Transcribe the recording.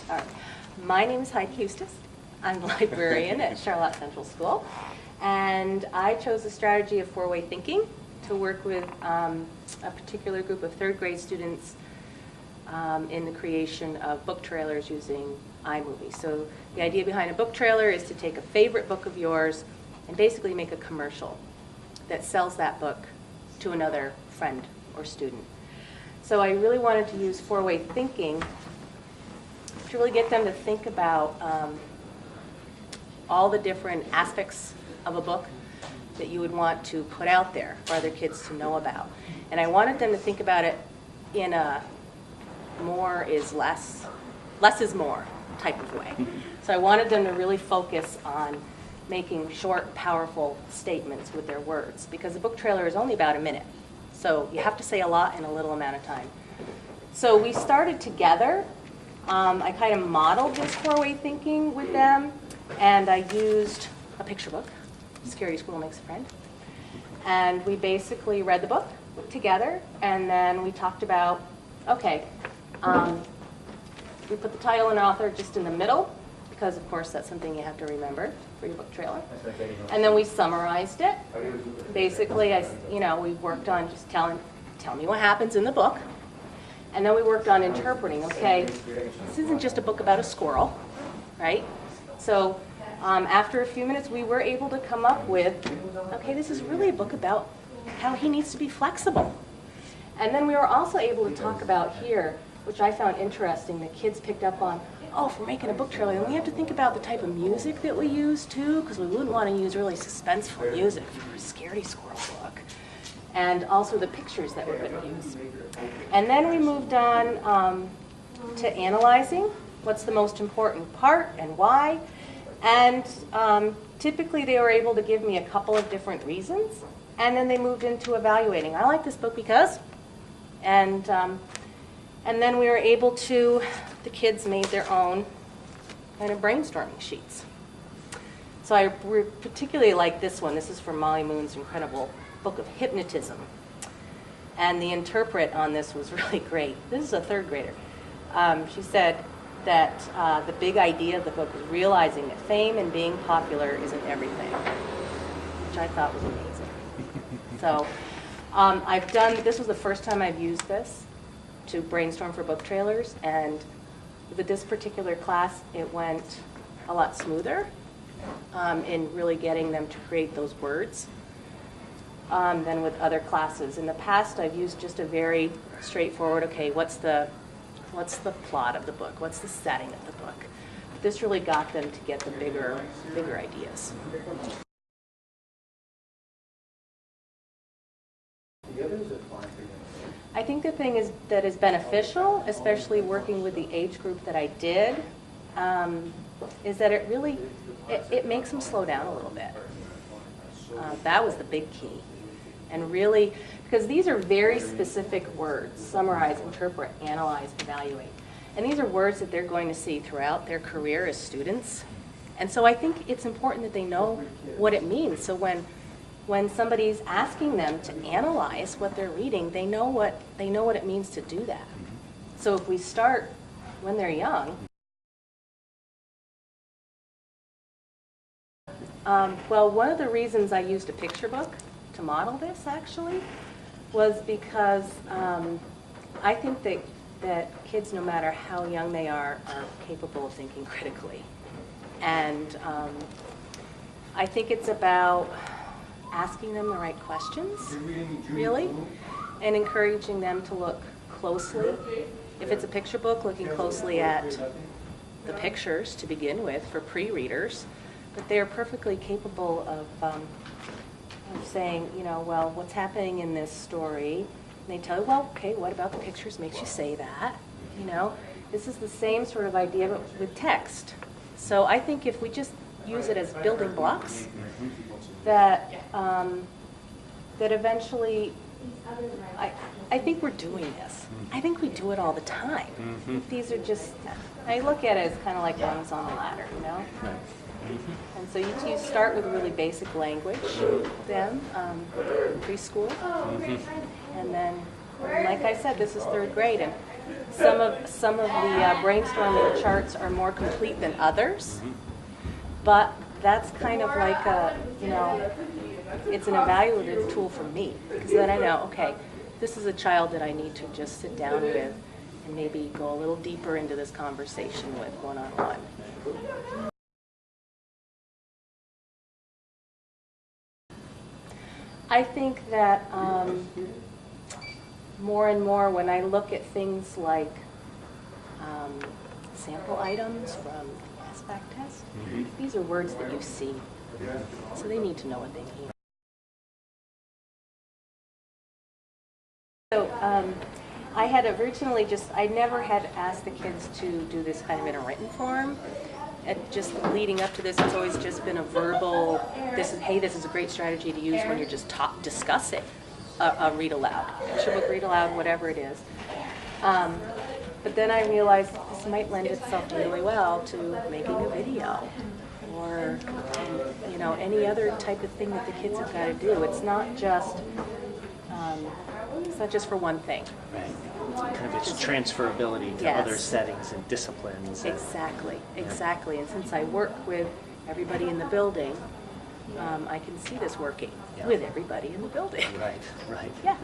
All right. My name is Heidi Heustis. I'm the librarian at Charlotte Central School. And I chose the strategy of four-way thinking to work with a particular group of third grade students in the creation of book trailers using iMovie. So the idea behind a book trailer is to take a favorite book of yours and basically make a commercial that sells that book to another friend or student. So I really wanted to use four-way thinking to really get them to think about all the different aspects of a book that you would want to put out there for other kids to know about. And I wanted them to think about it in a more is less, less is more type of way. So I wanted them to really focus on making short, powerful statements with their words, because a book trailer is only about a minute. So you have to say a lot in a little amount of time. So we started together. I kind of modeled this four-way thinking with them, and I used a picture book, Scary Squirrel Makes a Friend. And we basically read the book together, and then we talked about, okay, we put the title and author just in the middle, because of course that's something you have to remember for your book trailer. And then we summarized it. Basically, we worked on just tell me what happens in the book. And then we worked on interpreting, okay, this isn't just a book about a squirrel, right? So after a few minutes, we were able to come up with, okay, this is really a book about how he needs to be flexible. And then we were also able to talk about here, which I found interesting, the kids picked up on, oh, if we're making a book trailer, then we have to think about the type of music that we use too, because we wouldn't want to use really suspenseful music for a Scary Squirrel book. And also the pictures that we're going to use. And then we moved on to analyzing what's the most important part and why. And typically they were able to give me a couple of different reasons. And then they moved into evaluating. I like this book because. And then we were able to, the kids made their own kind of brainstorming sheets. So I particularly like this one. This is from Molly Moon's incredible book of hypnotism. And the interpret on this was really great. This is a third grader. She said that the big idea of the book was realizing that fame and being popular isn't everything, which I thought was amazing. So this was the first time I've used this to brainstorm for book trailers, and with this particular class, it went a lot smoother in really getting them to create those words than with other classes. In the past, I've used just a very straightforward, okay, what's the plot of the book? What's the setting of the book? But this really got them to get the bigger ideas. I think the thing that is beneficial, especially working with the age group that I did, is that it makes them slow down a little bit. That was the big key. And really, because these are very specific words: summarize, interpret, analyze, evaluate. And these are words that they're going to see throughout their career as students. And so I think it's important that they know what it means. So when somebody's asking them to analyze what they're reading, they know what it means to do that. So if we start when they're young, well, one of the reasons I used a picture book to model this actually was because I think that kids, no matter how young they are capable of thinking critically. And I think it's about asking them the right questions, really, and encouraging them to look closely. If it's a picture book, looking closely at the pictures to begin with for pre-readers, but they're perfectly capable of saying, well, what's happening in this story? And they tell you, well, okay, what about the pictures makes you say that? This is the same sort of idea, but with text. So I think if we just use it as building blocks, that eventually, I think we're doing this. I think we do it all the time. These are just, I look at it as kind of like rungs on the ladder, And so you start with really basic language then, preschool, and then, like I said, this is third grade, and Some of the brainstorming charts are more complete than others, but that's kind of like a, you know, it's an evaluative tool for me, because then I know, okay, this is a child that I need to just sit down with and maybe go a little deeper into this conversation with one-on-one. I think that more and more when I look at things like sample items from the SBAC test, these are words that you see, so they need to know what they mean. So I had originally I never had asked the kids to do this kind of in a written form. Just leading up to this, it's always just been a verbal, this is a great strategy to use when you're just discussing a read aloud, picture book read aloud, whatever it is. But then I realized this might lend itself really well to making a video or you know, any other type of thing that the kids have got to do. It's not just for one thing. Right. Kind of its transferability to other settings and disciplines. Exactly, exactly. And since I work with everybody in the building, I can see this working with everybody in the building. Right, right. Yeah.